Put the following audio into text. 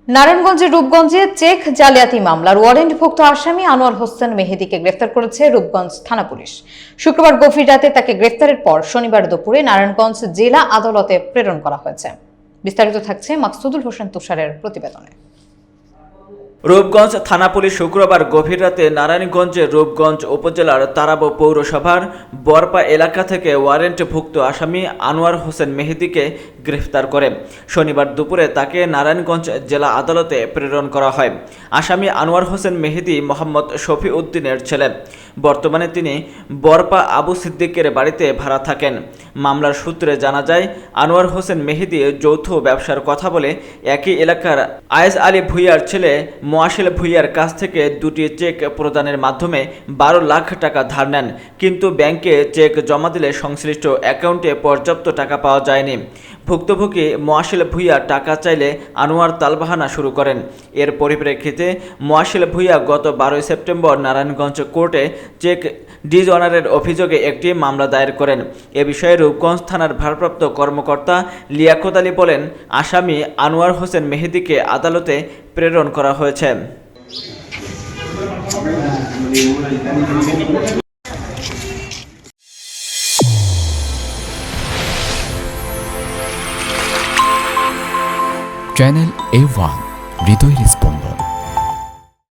নারায়ণগঞ্জের রূপগঞ্জে চেক জালিয়াতি মামলার ওয়ারেন্টভুক্ত আসামি আনোয়ার হোসেন মেহেদীকে গ্রেফতার করেছে রূপগঞ্জ থানা পুলিশ। শুক্রবার গভীর রাতে তাকে গ্রেফতারের পর শনিবার দুপুরে নারায়ণগঞ্জ জেলা আদালতে প্রেরণ করা হয়েছে। বিস্তারিত থাকছে মাকসুদুল হোসেন তুষারের প্রতিবেদনে। রূপগঞ্জ থানা পুলিশ শুক্রবার গভীর রাতে নারায়ণগঞ্জের রূপগঞ্জ উপজেলার তারাবো পৌরসভার বরপা এলাকা থেকে ওয়ারেন্টভুক্ত আসামি আনোয়ার হোসেন মেহেদীকে গ্রেফতার করে শনিবার দুপুরে তাকে নারায়ণগঞ্জ জেলা আদালতে প্রেরণ করা হয়। আসামি আনোয়ার হোসেন মেহেদী মোহাম্মদ শফি উদ্দিনের ছেলে। বর্তমানে তিনি বরপা আবু সিদ্দিকের বাড়িতে ভাড়া থাকেন। মামলার সূত্রে জানা যায়, আনোয়ার হোসেন মেহেদী যৌথ ব্যবসার কথা বলে একই এলাকার আয়েজ আলী ভুইয়ার ছেলে মোয়াশিল ভুইয়ার কাছ থেকে দুটি চেক প্রদানের মাধ্যমে 12 লাখ টাকা ধার নেন, কিন্তু ব্যাংকে চেক জমা দিলে সংশ্লিষ্ট অ্যাকাউন্টে পর্যাপ্ত টাকা পাওয়া যায়নি। ভুক্তভোগী মোয়াশিল ভুইয়া টাকা চাইলে আনোয়ার তালবাহানা শুরু করেন। এর পরিপ্রেক্ষিতে মোয়াশিল ভুইয়া গত 12 সেপ্টেম্বর নারায়ণগঞ্জ কোর্টে চেক ডিজঅনারের অভিযোগে একটি মামলা দায়ের করেন। এ বিষয়ে রূপগঞ্জ থানার ভারপ্রাপ্ত কর্মকর্তা লিয়াকত আলী বলেন, আসামি আনোয়ার হোসেন মেহেদীকে আদালতে প্রেরণ করা হয়েছে। চ্যানেল A1 হৃদয়ের স্পন্দন।